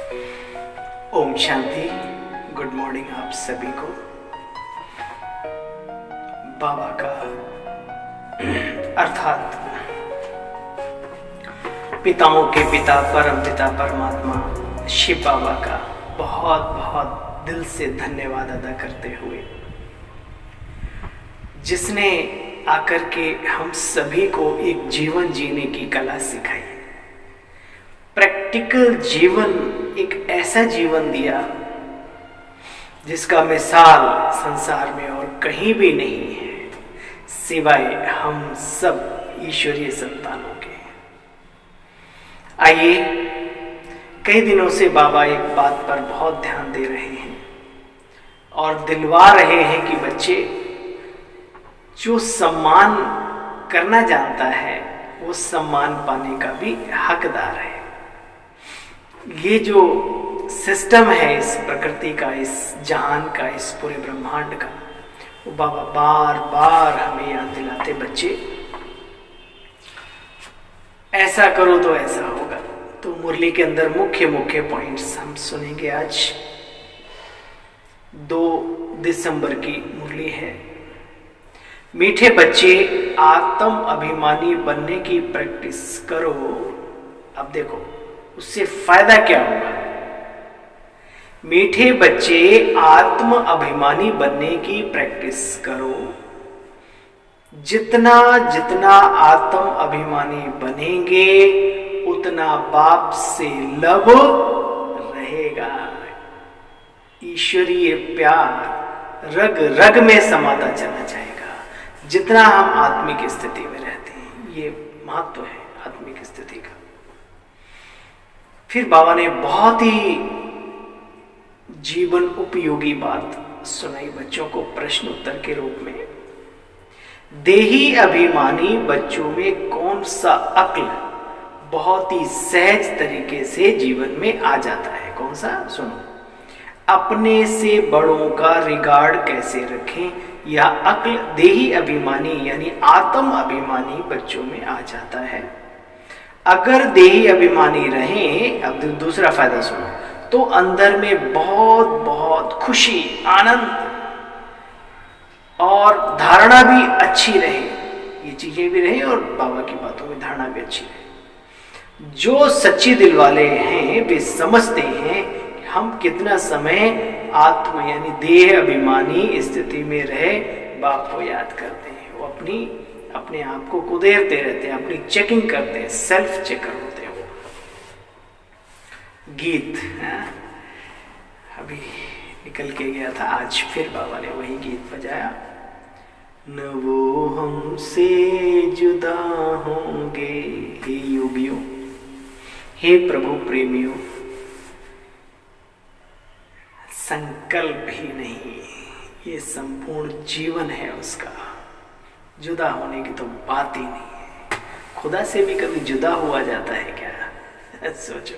Om Shanti. Good morning आप सभी को। बाबा का अर्थात पिताओं के पिता परम पिता परमात्मा शिव बाबा का बहुत बहुत दिल से धन्यवाद अदा करते हुए, जिसने आकर के हम सभी को एक जीवन जीने की कला सिखाई। प्रैक्टिकल जीवन, एक ऐसा जीवन दिया जिसका मिसाल संसार में और कहीं भी नहीं है सिवाय हम सब ईश्वरीय संतानों के। आइए, कई दिनों से बाबा एक बात पर बहुत ध्यान दे रहे हैं और दिलवा रहे हैं कि बच्चे, जो सम्मान करना जानता है वो सम्मान पाने का भी हकदार है। ये जो सिस्टम है इस प्रकृति का, इस जहान का, इस पूरे ब्रह्मांड का, वो बाबा बार बार हमें याद दिलाते, बच्चे ऐसा करो तो ऐसा होगा। तो मुरली के अंदर मुख्य मुख्य पॉइंट्स हम सुनेंगे। आज 2 दिसंबर की मुरली है। मीठे बच्चे, आत्म अभिमानी बनने की प्रैक्टिस करो। अब देखो उससे फायदा क्या होगा। मीठे बच्चे, आत्म अभिमानी बनने की प्रैक्टिस करो। जितना जितना आत्म अभिमानी बनेंगे उतना बाप से लब रहेगा। ईश्वरीय प्यार रग रग में समाता चला जाएगा जितना हम आत्मिक स्थिति में रहते हैं। ये महत्व है आत्मिक स्थिति का। फिर बाबा ने बहुत ही जीवन उपयोगी बात सुनाई बच्चों को प्रश्न उत्तर के रूप में। देही अभिमानी बच्चों में कौन सा अक्ल बहुत ही सहज तरीके से जीवन में आ जाता है? कौन सा? सुनो। अपने से बड़ों का रिगार्ड कैसे रखें, यह अक्ल देही अभिमानी यानी आत्म अभिमानी बच्चों में आ जाता है। अगर देही अभिमानी रहें, अब दूसरा फायदा सुनो, तो अंदर में बहुत बहुत खुशी, आनंद और धारणा भी अच्छी रहे। ये चीजें भी रहे और बाबा की बातों में धारणा भी अच्छी रहे। जो सच्ची दिल वाले हैं वे समझते हैं कि हम कितना समय आत्म यानी देह अभिमानी स्थिति में रहे बाप को याद करते हैं। वो अपने आप को कुदेरते रहते हैं, अपनी चेकिंग करते हैं, सेल्फ चेकर होते हैं। वो गीत अभी निकल के गया था, आज फिर बाबा ने वही गीत बजाया। न वो हमसे जुदा होंगे। हे योगियों, हे प्रभु प्रेमियों, संकल्प ही नहीं, ये संपूर्ण जीवन है उसका। जुदा होने की तो बात ही नहीं है। खुदा से भी कभी जुदा हुआ जाता है क्या? सोचो।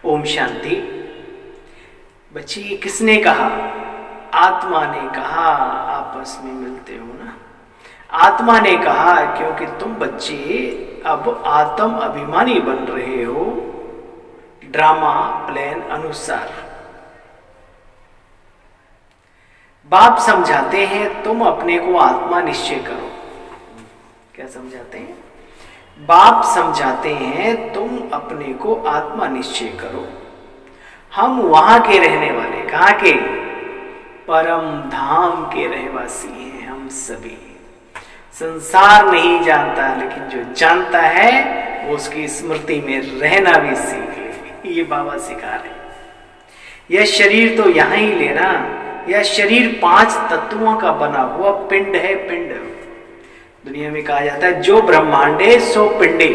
ओम शांति। बच्ची, किसने कहा? आत्मा ने कहा। आपस में मिलते हो ना। आत्मा ने कहा क्योंकि तुम बच्चे अब आत्म अभिमानी बन रहे हो ड्रामा प्लान अनुसार। बाप समझाते हैं तुम अपने को आत्मा निश्चय करो। क्या समझाते हैं? बाप समझाते हैं तुम अपने को आत्मा निश्चय करो। हम वहां के रहने वाले, कहाँ के? परम धाम के रहवासी हैं हम सभी। संसार नहीं जानता, लेकिन जो जानता है वो उसकी स्मृति में रहना भी सीख ले। ये बाबा सिखा रहे। यह शरीर तो यहां ही लेना। यह शरीर 5 तत्वों का बना हुआ पिंड है। पिंड दुनिया में कहा जाता है जो ब्रह्मांडे सो पिंडे,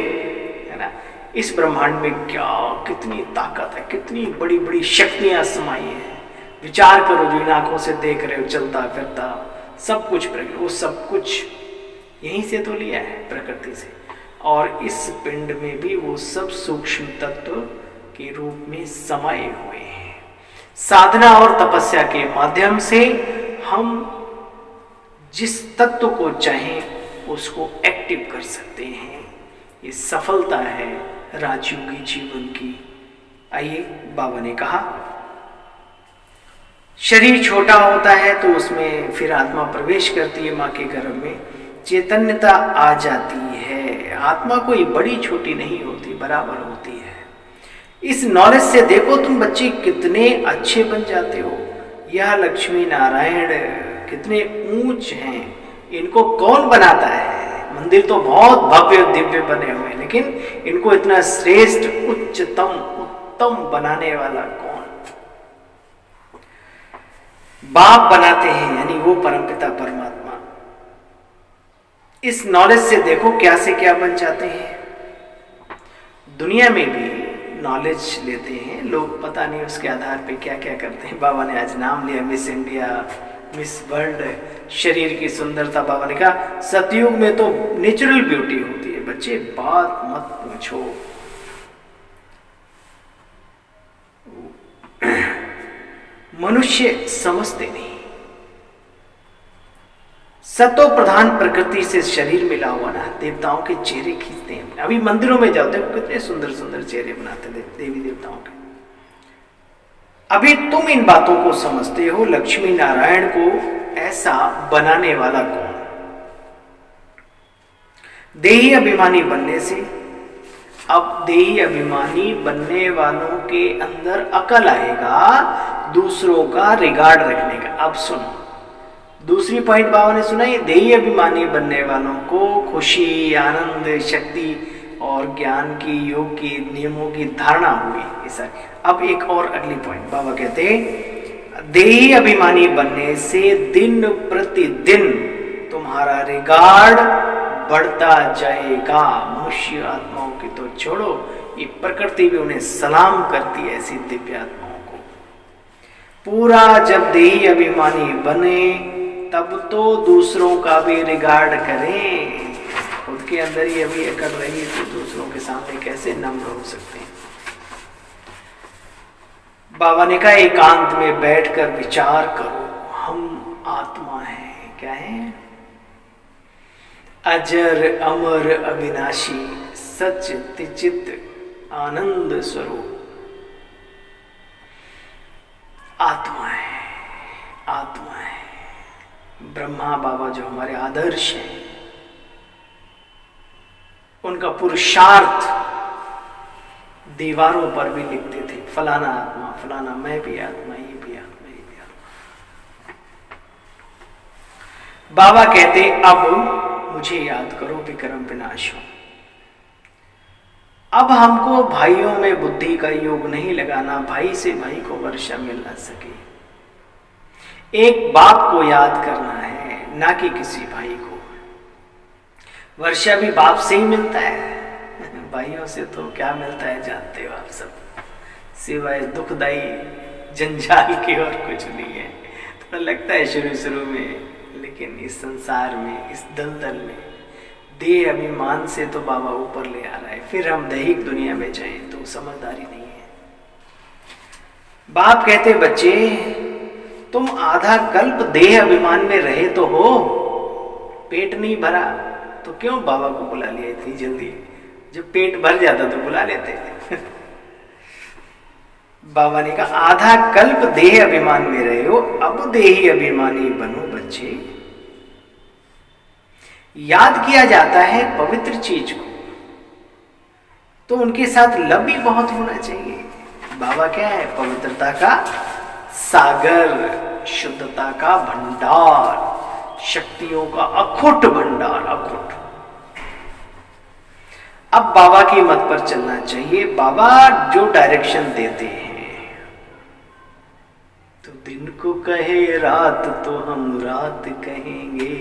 है ना। इस ब्रह्मांड में क्या कितनी ताकत है, कितनी बड़ी बड़ी शक्तियां समाई हैं। विचार करो, जो इन आंखों से देख रहे हो, चलता फिरता सब कुछ, वो सब कुछ यहीं से तो लिया है प्रकृति से। और इस पिंड में भी वो सब सूक्ष्म तत्व के रूप में समाये हुए हैं। साधना और तपस्या के माध्यम से हम जिस तत्व को चाहें उसको एक्टिव कर सकते हैं। ये सफलता है राजयोगी जीवन की। आइए, बाबा ने कहा शरीर छोटा होता है तो उसमें फिर आत्मा प्रवेश करती है माँ के गर्भ में, चैतन्यता आ जाती है। आत्मा कोई बड़ी छोटी नहीं होती, बराबर होती है। इस नॉलेज से देखो तुम बच्चे कितने अच्छे बन जाते हो। यह लक्ष्मी नारायण कितने ऊंच हैं, इनको कौन बनाता है? मंदिर तो बहुत भव्य दिव्य बने हुए हैं, लेकिन इनको इतना श्रेष्ठ उच्चतम उत्तम बनाने वाला कौन? बाप बनाते हैं, यानी वो परमपिता परमात्मा। इस नॉलेज से देखो क्या से क्या बन जाते हैं। दुनिया में भी नॉलेज लेते हैं लोग, पता नहीं उसके आधार पे क्या क्या करते हैं। बाबा ने आज नाम लिया मिस इंडिया, मिस वर्ल्ड, शरीर की सुंदरता। बाबा ने कहा सतयुग में तो नेचुरल ब्यूटी होती है। बच्चे बात मत पूछो, मनुष्य समझते नहीं। सतो प्रधान प्रकृति से शरीर मिला हुआ ना, देवताओं के चेहरे खींचते हैं। अभी मंदिरों में जाते हो कितने सुंदर सुंदर चेहरे बनाते थे देवी देवताओं के। अभी तुम इन बातों को समझते हो। लक्ष्मी नारायण को ऐसा बनाने वाला कौन? देही अभिमानी बनने से। अब देही अभिमानी बनने वालों के अंदर अकल आएगा दूसरों का रिगार्ड रखने का। अब सुनो, दूसरी पॉइंट बाबा ने सुनाई, देही अभिमानी बनने वालों को खुशी, आनंद, शक्ति और ज्ञान की, योग की, नियमों की धारणा हुई। ऐसा अब एक और अगली पॉइंट बाबा कहते हैं, देही अभिमानी बनने से दिन प्रतिदिन तुम्हारा रिगार्ड बढ़ता जाएगा। मनुष्य आत्माओं की तो छोड़ो, ये प्रकृति भी उन्हें सलाम करती है, ऐसी दिव्य आत्माओं को। पूरा जब देही अभिमानी बने तब तो दूसरों का भी रिगार्ड करें। खुद के अंदर ही अभी अकड़ रही तो दूसरों के सामने कैसे नम्र हो सकते हैं? बाबा ने कहा एकांत में बैठकर विचार करो, हम आत्मा हैं। क्या है? अजर अमर अविनाशी सच चित आनंद स्वरूप आत्मा है। आत्मा है। ब्रह्मा बाबा जो हमारे आदर्श हैं, उनका पुरुषार्थ दीवारों पर भी लिखते थे, फलाना आत्मा, फलाना, मैं भी आत्मा, ये भी आत्मा, ये भी आत्मा। बाबा कहते अब मुझे याद करो विक्रम विनाशो। अब हमको भाइयों में बुद्धि का योग नहीं लगाना, भाई से भाई को वर्षा मिल ना सके। एक बाप को याद करना है, ना कि किसी भाई को। वर्षा भी बाप से ही मिलता है, भाइयों से तो क्या मिलता है जानते हो आप सब, सिवाय दुखदाई जंजाल के और कुछ नहीं है। तो लगता है शुरू में, लेकिन इस संसार में, इस दलदल में देह अभिमान से तो बाबा ऊपर ले आ रहा है। फिर हम दैहिक दुनिया में जाएं तो समझदारी नहीं है। बाप कहते बच्चे तुम आधा कल्प देह अभिमान में रहे तो हो, पेट नहीं भरा तो क्यों बाबा को बुला लिया इतनी जल्दी? जब पेट भर जाता तो बुला लेते। बाबा ने कहा आधा कल्प देह अभिमान में रहे हो, अब देही अभिमानी बनो बच्चे। याद किया जाता है पवित्र चीज को, तो उनके साथ लव भी बहुत होना चाहिए। बाबा क्या है? पवित्रता का सागर, शुद्धता का भंडार, शक्तियों का अखुट भंडार, अखुट। अब बाबा की मत पर चलना चाहिए। बाबा जो डायरेक्शन देते हैं, तो दिन को कहे रात तो हम रात कहेंगे,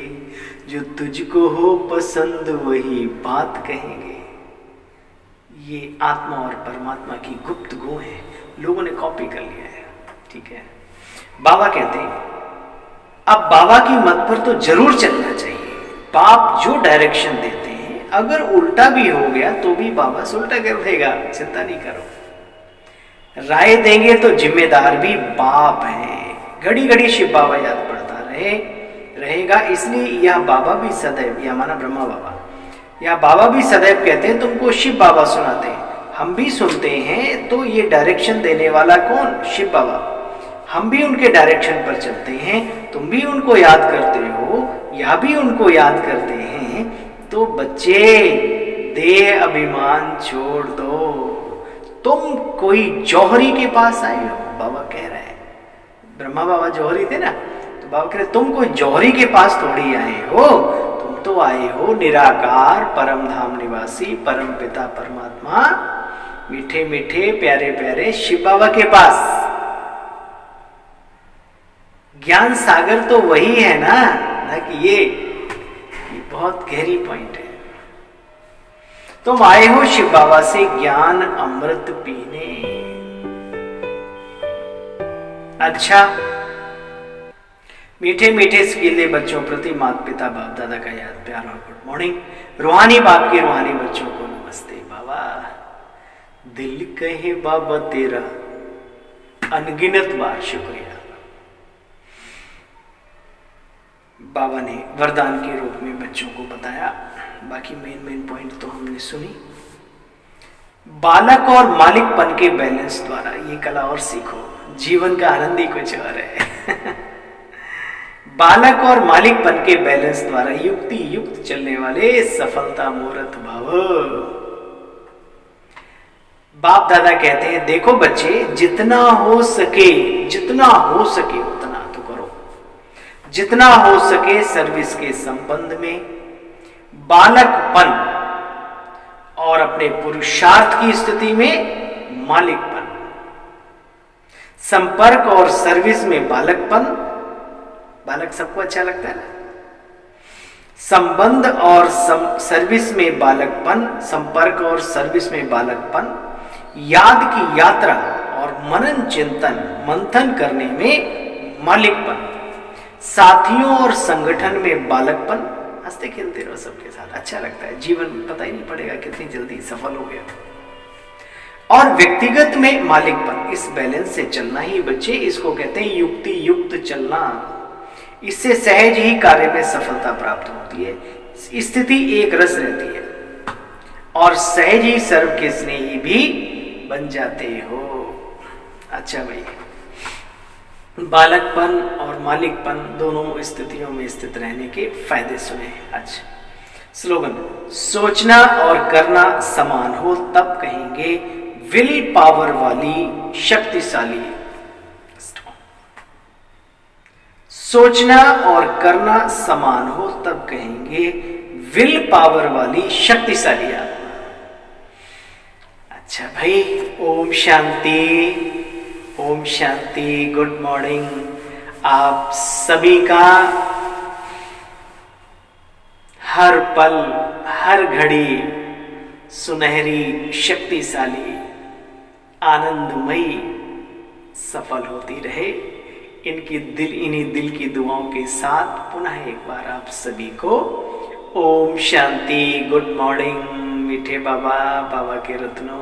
जो तुझको हो पसंद वही बात कहेंगे। ये आत्मा और परमात्मा की गुप्त गो है, लोगों ने कॉपी कर लिया है। ठीक है, बाबा कहते हैं अब बाबा की मत पर तो जरूर चलना चाहिए। बाप जो डायरेक्शन देते हैं, अगर उल्टा भी हो गया तो भी बाबा से उल्टा कर देगा, चिंता नहीं करो। राय देंगे तो जिम्मेदार भी बाप है। घड़ी घड़ी शिव बाबा याद पड़ता रहेगा। इसलिए यह बाबा भी सदैव, यह माना ब्रह्मा बाबा, यह बाबा भी सदैव कहते हैं तुमको शिव बाबा सुनाते हैं, हम भी सुनते हैं तो ये डायरेक्शन देने वाला कौन? शिव बाबा। हम भी उनके डायरेक्शन पर चलते हैं, तुम भी उनको याद करते हो, यह भी उनको याद करते हैं। तो बच्चे, देह अभिमान छोड़ दो। तुम कोई जौहरी के पास आए हो, बाबा कह रहे हैं। ब्रह्मा बाबा जौहरी थे ना, तो बाबा कह रहे तुम कोई जौहरी के पास थोड़ी आए हो, तुम तो आए हो निराकार परम धाम निवासी परम पिता परमात्मा, मीठे मीठे प्यारे प्यारे शिव बाबा के पास। ज्ञान सागर तो वही है ना कि ये बहुत गहरी पॉइंट है। तुम आए हो शिव बाबा से ज्ञान अमृत पीने। अच्छा, मीठे मीठे स्कीले बच्चों प्रति माता पिता बाप दादा का याद प्यार और गुड मॉर्निंग। रूहानी बाप के रूहानी बच्चों को नमस्ते। बाबा, दिल कहे बाबा तेरा अनगिनत बार शुक्रिया। बाबा ने वरदान के रूप में बच्चों को बताया, बाकी मेन पॉइंट तो हमने सुनी। बालक और मालिकपन के बैलेंस द्वारा ये कला और सीखो, जीवन का आनंद ही कुछ और है। बालक और मालिकपन के बैलेंस द्वारा युक्ति युक्त चलने वाले सफलता मूर्त भव। बाप दादा कहते हैं, देखो बच्चे, जितना हो सके उतना तो करो। जितना हो सके सर्विस के संबंध में, बालकपन और अपने पुरुषार्थ की स्थिति में मालिकपन, संपर्क और सर्विस में बालकपन। बालक सबको अच्छा लगता है ना। संबंध और सर्विस में बालकपन, संपर्क और सर्विस में बालकपन, याद की यात्रा और मनन चिंतन मंथन करने में मालिकपन, साथियों और संगठन में बालकपन। हंसते खेलते रहो सबके साथ, अच्छा लगता है। जीवन पता ही नहीं पड़ेगा कितनी जल्दी सफल हो गया। और व्यक्तिगत में मालिकपन, इस बैलेंस से चलना ही बच्चे, इसको कहते हैं युक्ति युक्त चलना। इससे सहज ही कार्य में सफलता प्राप्त होती है, स्थिति एक रस रहती है और सहज ही सर्व के स्नेही भी बन जाते हो। अच्छा भाई, बालकपन और मालिकपन दोनों स्थितियों में स्थित रहने के फायदे सुने। अच्छा, स्लोगन, सोचना और करना समान हो तब कहेंगे विल पावर वाली शक्तिशाली। सोचना और करना समान हो तब कहेंगे विल पावर वाली शक्तिशाली आत्मा। अच्छा भाई, ओम शांति, ओम शांति, गुड मॉर्निंग। आप सभी का हर पल हर घड़ी सुनहरी शक्तिशाली आनंदमयी सफल होती रहे। इन्हीं दिल की दुआओं के साथ पुनः एक बार आप सभी को ओम शांति, गुड मॉर्निंग मीठे बाबा, बाबा के रत्नों।